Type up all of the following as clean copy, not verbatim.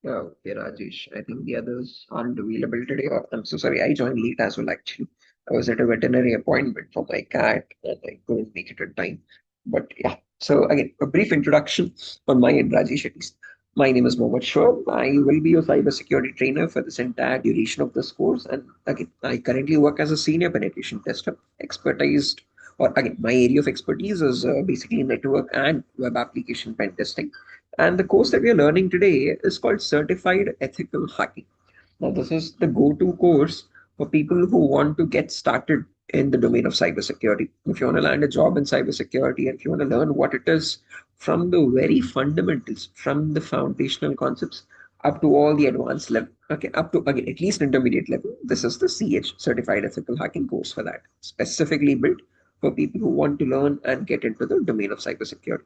Okay, Rajesh. I think the others aren't available today. I'm so sorry. I joined late as well, actually. I was at a veterinary appointment for my cat and I couldn't make it in time. But yeah, so again, a brief introduction on my end, Rajesh, at least. My name is Mohammed Shoaib. I will be your cybersecurity trainer for this entire duration of this course. And again, I currently work as a senior penetration tester, expertised, or again, my area of expertise is basically network and web application pen testing. And the course that we are learning today is called Certified Ethical Hacking. Now, this is the go-to course for people who want to get started in the domain of cybersecurity. If you want to land a job in cybersecurity and if you want to learn what it is from the very fundamentals, from the foundational concepts up to all the advanced level, okay, up to again at least intermediate level, this is the CH Certified Ethical Hacking course for that, specifically built for people who want to learn and get into the domain of cybersecurity.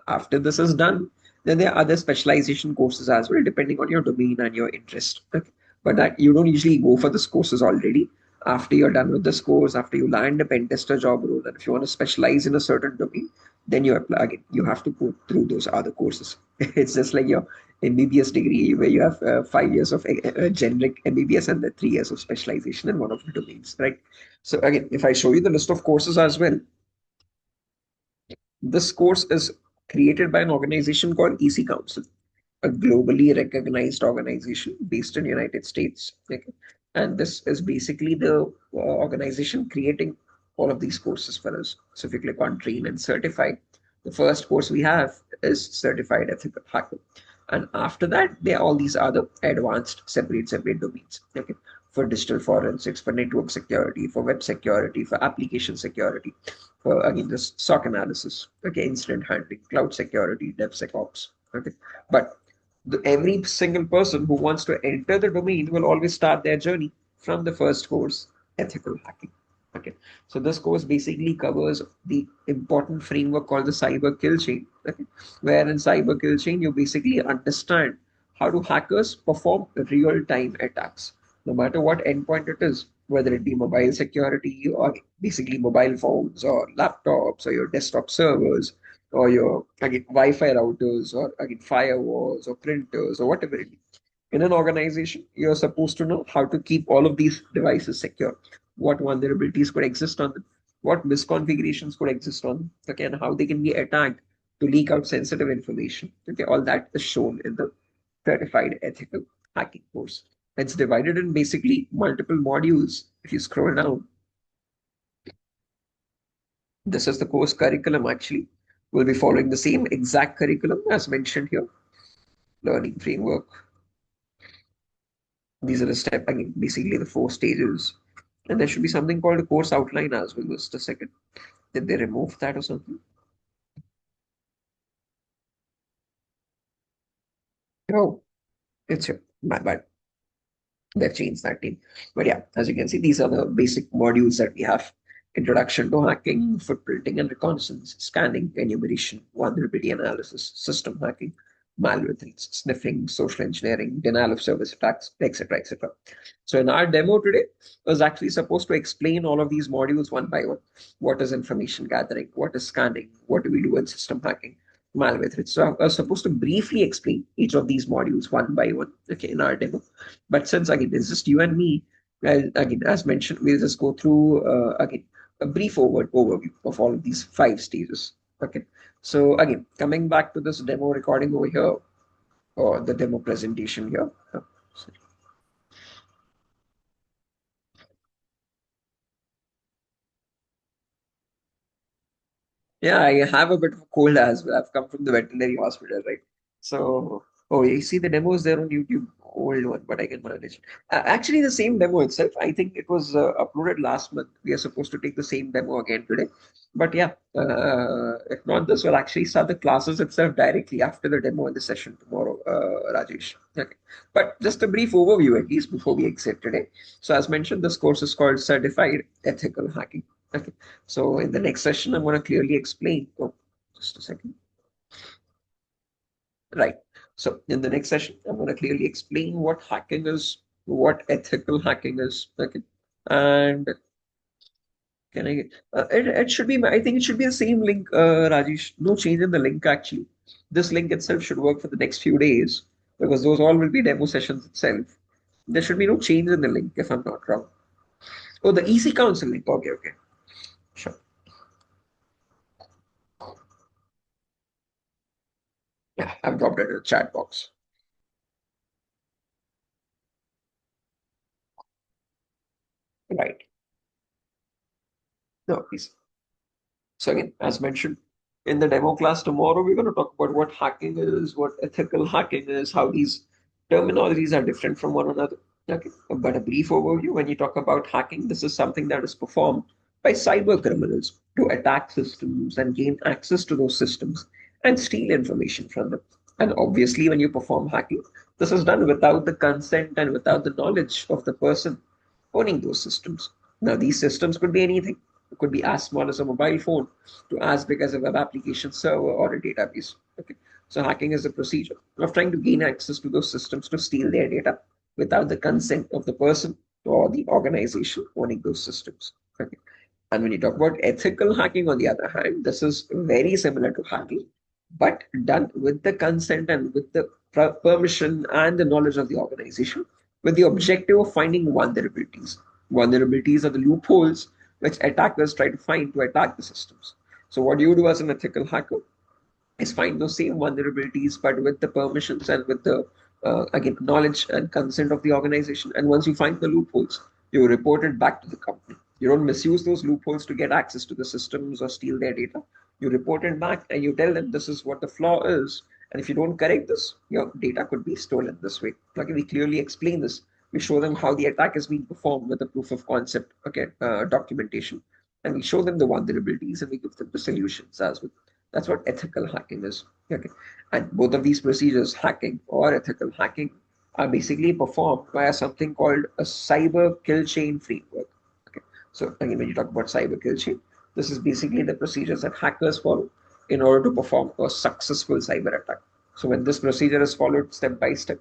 After this is done, then there are other specialization courses as well, depending on your domain and your interest. Okay. But that you don't usually go for this courses already. After you're done with this course, after you land a pen tester job role, and if you want to specialize in a certain domain, then you apply again. You have to go through those other courses. It's just like your MBBS degree, where you have 5 years of generic MBBS and then 3 years of specialization in one of the domains, right? So again, if I show you the list of courses as well, this course is created by an organization called EC Council, a globally recognized organization based in United States. Okay? And this is basically the organization creating all of these courses for us. So if you click on train and certify, the first course we have is Certified Ethical Hacker. And after that, there are all these other advanced separate domains. Okay. For digital forensics, for network security, for web security, for application security, for again this SOC analysis, okay, incident handling, cloud security, DevSecOps. Okay. But every single person who wants to enter the domain will always start their journey from the first course, ethical hacking. Okay, so this course basically covers the important framework called the cyber kill chain. Okay, where in cyber kill chain you basically understand how do hackers perform real-time attacks, no matter what endpoint it is, whether it be mobile security or basically mobile phones or laptops or your desktop servers or your again Wi-Fi routers or again firewalls or printers or whatever it is. In an organization, you're supposed to know how to keep all of these devices secure, what vulnerabilities could exist on them, what misconfigurations could exist on them, okay, and how they can be attacked to leak out sensitive information. Okay, all that is shown in the certified ethical hacking course. It's divided in basically multiple modules. If you scroll down, this is the course curriculum actually. We'll be following the same exact curriculum as mentioned here. Learning framework. These are the step, I mean, basically the 4 stages. And there should be something called a course outline as well. Just a second. Did they remove that or something? Oh, it's here. My bad. They've changed that name. But yeah, as you can see, these are the basic modules that we have. Introduction to hacking, footprinting and reconnaissance, scanning, enumeration, vulnerability analysis, system hacking, malware threats, sniffing, social engineering, denial of service attacks, etc., etc. So in our demo today, I was actually supposed to explain all of these modules one by one. What is information gathering? What is scanning? What do we do in system hacking? Malware threats. So I was supposed to briefly explain each of these modules one by one, okay, in our demo. But since again it's just you and me, well, again as mentioned, we'll just go through again a brief overview of all of these 5 stages. Okay, so again coming back to this demo recording over here or the demo presentation here. Sorry. Yeah, I have a bit of a cold as well. I've come from the veterinary hospital, right? So, oh, you see the demos there on YouTube, old one, but I can manage. Actually, the same demo itself. I think it was uploaded last month. We are supposed to take the same demo again today. But yeah, if not this, we'll actually start the classes itself directly after the demo in the session tomorrow, Rajesh. Okay. But just a brief overview, at least, before we exit today. So, as mentioned, this course is called Certified Ethical Hacking. Okay. So in the next session, I'm going to clearly explain. Oh, just a second. Right. So in the next session, I'm going to clearly explain what hacking is, what ethical hacking is. Okay. And can I? It should be. I think it should be the same link, Rajesh. No change in the link actually. This link itself should work for the next few days. because those all will be demo sessions itself. There should be no change in the link if I'm not wrong. Oh, the EC Council link. Okay, okay. Sure. Yeah, I've dropped it in the chat box. Right. No, please. So again, as mentioned, in the demo class tomorrow, we're going to talk about what hacking is, what ethical hacking is, how these terminologies are different from one another. Okay. But a brief overview, when you talk about hacking, this is something that is performed by cyber criminals to attack systems and gain access to those systems and steal information from them. And obviously, when you perform hacking, this is done without the consent and without the knowledge of the person owning those systems. Now, these systems could be anything. It could be as small as a mobile phone to as big as a web application server or a database. Okay. So hacking is a procedure of trying to gain access to those systems to steal their data without the consent of the person or the organization owning those systems. Okay. And when you talk about ethical hacking, on the other hand, this is very similar to hacking, but done with the consent and with the permission and the knowledge of the organization, with the objective of finding vulnerabilities. Vulnerabilities are the loopholes which attackers try to find to attack the systems. So, what you do as an ethical hacker is find those same vulnerabilities, but with the permissions and with the again knowledge and consent of the organization. And once you find the loopholes, you report it back to the company. You don't misuse those loopholes to get access to the systems or steal their data. You report it back and you tell them this is what the flaw is. And if you don't correct this, your data could be stolen this way. Okay, we clearly explain this. We show them how the attack is being performed with a proof of concept, okay, documentation, and we show them the vulnerabilities and we give them the solutions as well. That's what ethical hacking is. Okay. And both of these procedures, hacking or ethical hacking, are basically performed via something called a cyber kill chain framework. Okay. So again, when you talk about cyber kill chain, this is basically the procedures that hackers follow in order to perform a successful cyber attack. So when this procedure is followed step by step,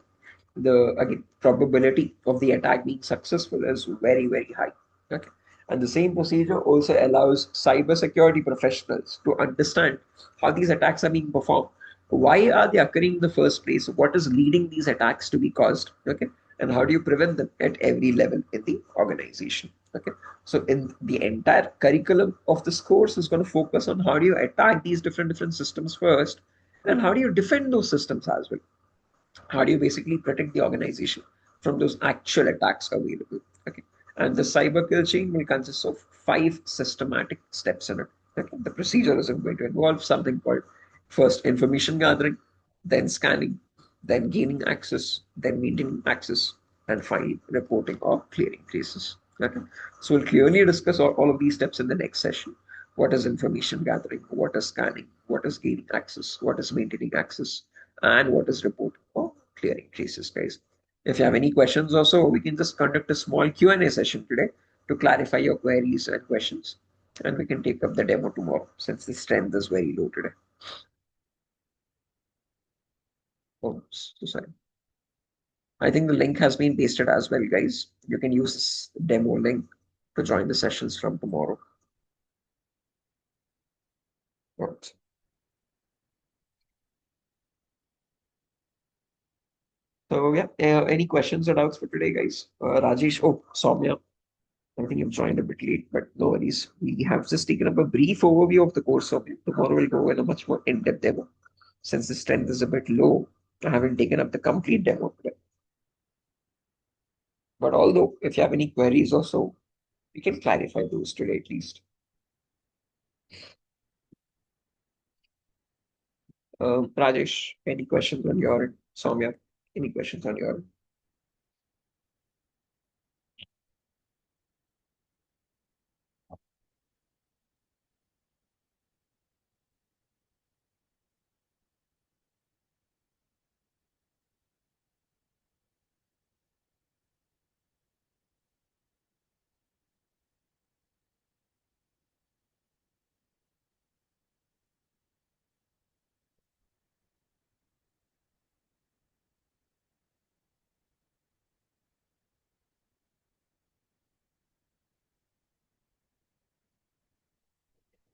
the again probability of the attack being successful is very, very high. Okay. And the same procedure also allows cybersecurity professionals to understand how these attacks are being performed. Why are they occurring in the first place? What is leading these attacks to be caused? Okay. And how do you prevent them at every level in the organization? Okay. So in the entire curriculum of this course is going to focus on how do you attack these different systems first, and how do you defend those systems as well. How do you basically protect the organization from those actual attacks available? Okay. And the cyber kill chain will consist of 5 systematic steps in it. Okay. The procedure is going to involve something called first information gathering, then scanning, then gaining access, then maintaining access, and finally reporting or clearing traces. Okay. So we'll clearly discuss all of these steps in the next session. What is information gathering? What is scanning? What is gaining access? What is maintaining access? And what is reporting or clearing traces, guys? If you have any questions also, we can just conduct a small Q&A session today to clarify your queries and questions. And we can take up the demo tomorrow since the strength is very low today. Oh, so sorry. I think the link has been pasted as well, guys. You can use this demo link to join the sessions from tomorrow. Right. So yeah, any questions or doubts for today, guys? Rajesh, oh, Soumya, I think you've joined a bit late, but no worries. We have just taken up a brief overview of the course of it. Tomorrow we'll go in a much more in-depth demo. Since the strength is a bit low, I haven't taken up the complete demo today. But although, if you have any queries or so, we can clarify those today at least. Rajesh, any questions on your end? Soumya, any questions on your end?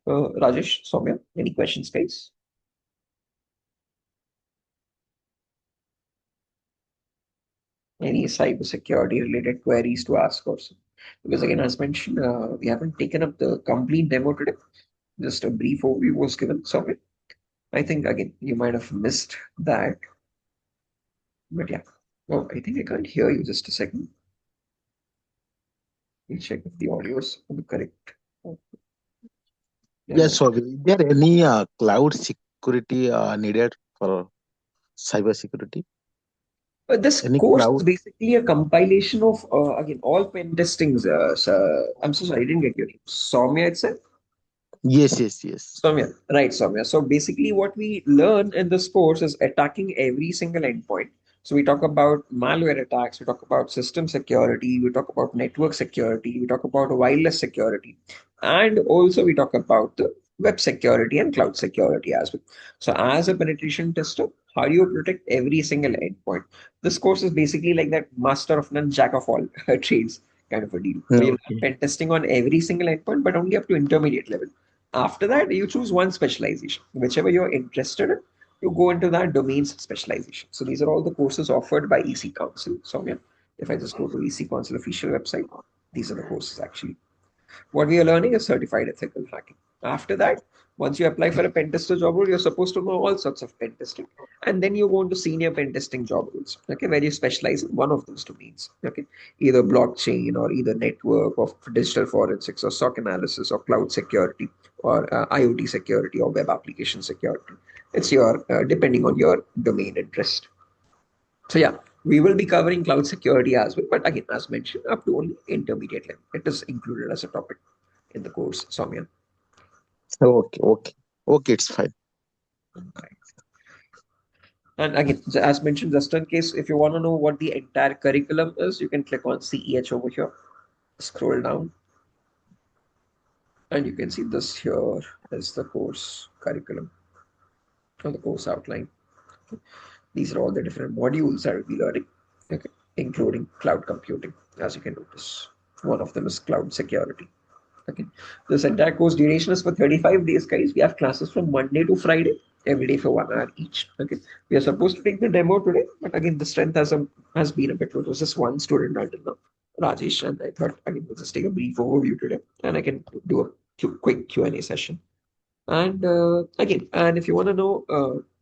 Rajesh, Soumya, any questions, guys? any cybersecurity related queries to ask also. Because again, as mentioned, we haven't taken up the complete demo today. Just a brief overview was given. So I think again, you might have missed that. But yeah. Oh, I think I can't hear you. Just a second. Let me check if the audio is correct. Oh, Yes, demo. so is there any cloud security needed for cyber security? This Any course is cloud? basically a compilation of again all pen testings. I'm so sorry, I didn't get your name. Soumya itself. Yes, yes, yes. Soumya, right, Soumya. So basically, what we learn in this course is attacking every single endpoint. So we talk about malware attacks, we talk about system security, we talk about network security, we talk about wireless security, and also we talk about the web security and cloud security as well. So as a penetration tester, how do you protect every single endpoint? This course is basically like that master of none, jack of all trades kind of a deal. So you learn Okay. pen testing on every single endpoint, but only up to intermediate level. After that, you choose one specialization. Whichever you're interested in, you go into that domain's specialization. So these are all the courses offered by EC Council. So yeah, if I just go to EC Council official website, these are the courses actually. What we are learning is certified ethical hacking. After that, once you apply for a pen tester job role, you're supposed to know all sorts of pen testing. And then you go into senior pen testing job roles, okay, where you specialize in one of those domains, okay, either blockchain or either network or digital forensics or SOC analysis or cloud security or IoT security or web application security. It's your, depending on your domain interest. So yeah, we will be covering cloud security as well, but again, as mentioned, up to only intermediate level. It is included as a topic in the course, Soumya. Okay, okay. Okay, it's fine. And again, as mentioned, just in case if you want to know what the entire curriculum is, you can click on CEH over here, scroll down, and you can see this here is the course curriculum or the course outline. These are all the different modules that we'll be learning, okay, including cloud computing, as you can notice. One of them is cloud security. Okay. This entire course duration is for 35 days, guys. We have classes from Monday to Friday, every day for 1 hour each. Okay. We are supposed to take the demo today, but again, the strength has been a bit low. There's just one student until now, Rajesh, and I thought I can just take a brief overview today, and I can do a quick Q&A session. And again, and if you want to know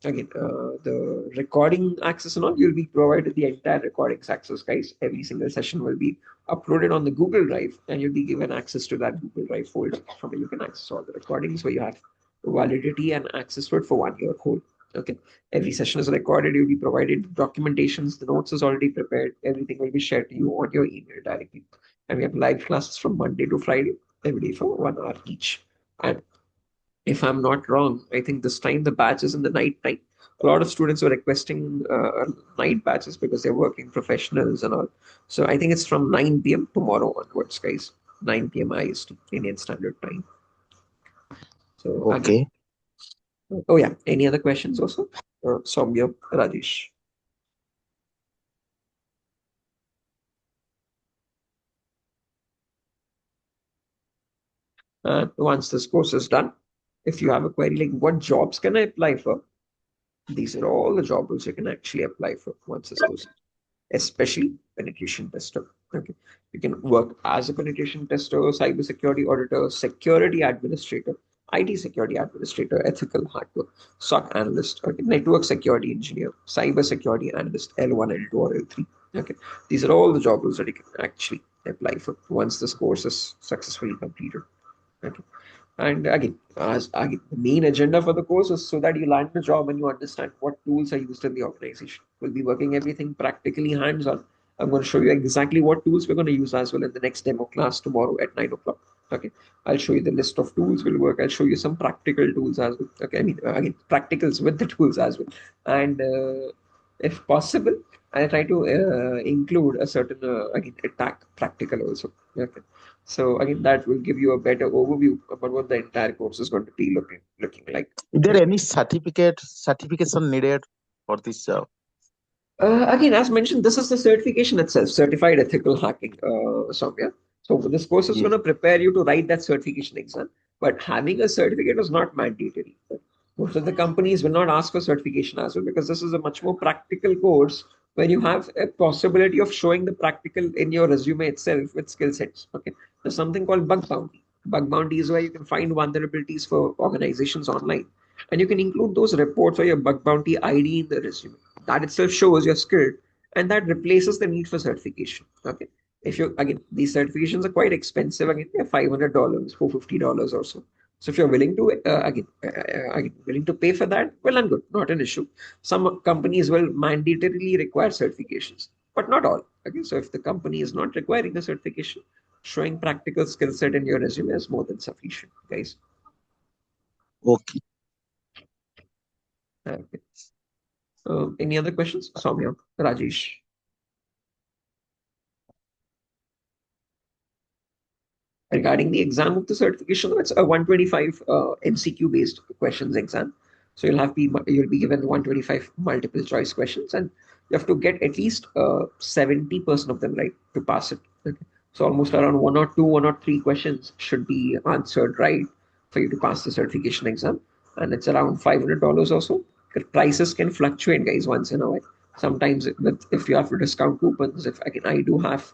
the recording access and all, you'll be provided the entire recordings access, guys. Every single session will be uploaded on the Google Drive, and you'll be given access to that Google Drive folder from where you can access all the recordings where you have validity and access to it for 1 year whole. Okay. Every session is recorded, you'll be provided documentations, the notes is already prepared, everything will be shared to you on your email directly. And we have live classes from Monday to Friday, every day for 1 hour each. And if I'm not wrong, I think this time the batch is in the night time. A lot of students were requesting night batches because they're working professionals and all. So I think it's from 9 p.m. tomorrow onwards, guys. 9 p.m. IST, Indian Standard Time. So again, Okay. oh yeah, any other questions also? Soumya, Rajesh. Once this course is done, if you have a query like what jobs can I apply for, these are all the job roles you can actually apply for once this course, especially penetration tester. Okay, you can work as a penetration tester, cybersecurity auditor, security administrator, IT security administrator, ethical hacker, SOC analyst, okay, network security engineer, cyber security analyst, L1, L2, or L3. Okay, these are all the job roles that you can actually apply for once this course is successfully completed. Okay. And again, as again, the main agenda for the course is so that you land the job and you understand what tools are used in the organization. We'll be working everything practically hands-on. I'm going to show you exactly what tools we're going to use as well in the next demo class tomorrow at 9 o'clock. Okay. I'll show you the list of tools will work. I'll show you some practical tools as well. Okay. I mean, again, practicals with the tools as well. And if possible, I'll try to include a certain, again, attack practical also. Okay. So again, that will give you a better overview about what the entire course is going to be looking like. Is there Okay. any certification needed for this? Again, as mentioned, this is the certification itself, Certified Ethical Hacking, Soumya. So this course is going Yes. to prepare you to write that certification exam, but having a certificate is not mandatory. Most of the companies will not ask for certification as well because this is a much more practical course when you have a possibility of showing the practical in your resume itself with skill sets. Okay, there's something called bug bounty. Bug bounty is where you can find vulnerabilities for organizations online, and you can include those reports or your bug bounty ID in the resume. That itself shows you're skilled, and that replaces the need for certification. Okay, if you again, these certifications are quite expensive. Again, they're $500, $450 or so. So if you're willing to again willing to pay for that, well and good, not an issue. Some companies will mandatorily require certifications, but not all. Okay, so if the company is not requiring a certification, showing practical skill set in your resume is more than sufficient, guys. Okay. Okay. Any other questions? Soumya, Rajesh. Regarding the exam of the certification, it's a 125 MCQ based questions exam. So you'll be given 125 multiple choice questions, and you have to get at least 70% of them right to pass it. Okay. So almost around one or three questions should be answered right for you to pass the certification exam, and it's around $500 or so. The prices can fluctuate, guys, once in a while. Sometimes if you have to discount coupons, if again I do have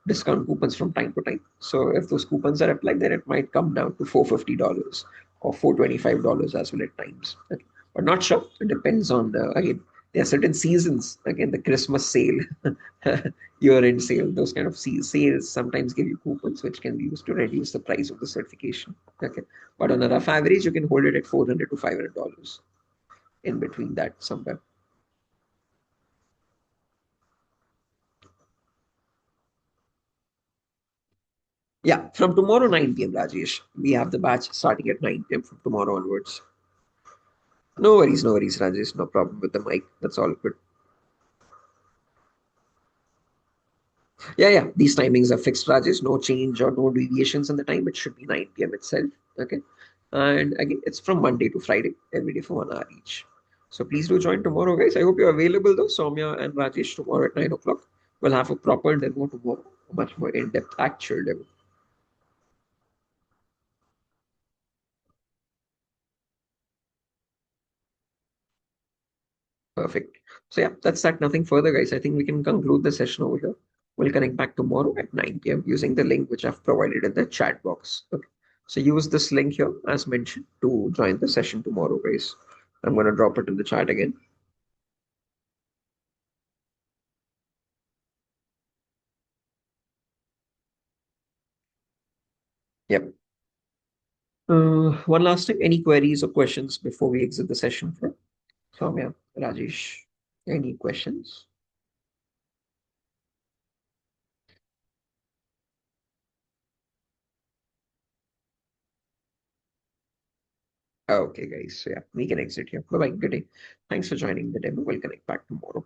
discount coupons from time to time. So if those coupons are applied, then it might come down to $450 or $425 as well at times. Okay. But not sure. It depends on the again. There are certain seasons. Again, the Christmas sale, year-end sale, those kind of sales sometimes give you coupons which can be used to reduce the price of the certification. Okay, but on a rough average, you can hold it at $400 to $500 in between that somewhere. Yeah, from tomorrow 9 p.m. Rajesh, we have the batch starting at 9 p.m. from tomorrow onwards. No worries, Rajesh. No problem with the mic. That's all good. Yeah. These timings are fixed, Rajesh. No change or no deviations in the time. It should be 9 p.m. itself. Okay. And again, it's from Monday to Friday, every day for 1 hour each. So please do join tomorrow, guys. I hope you're available though, Soumya and Rajesh, tomorrow at 9 o'clock. We'll have a proper demo tomorrow, a much more in-depth actual demo. Perfect. So yeah, that's that. Nothing further, guys. I think we can conclude the session over here. We'll connect back tomorrow at 9 p.m. using the link which I've provided in the chat box. Okay. So use this link here as mentioned to join the session tomorrow, guys. I'm gonna drop it in the chat again. Yep. One last thing. Any queries or questions before we exit the session? For Soumya, Rajesh, any questions? Okay, guys. So yeah, we can exit here. Bye bye. Good day. Thanks for joining the demo. We'll connect back tomorrow.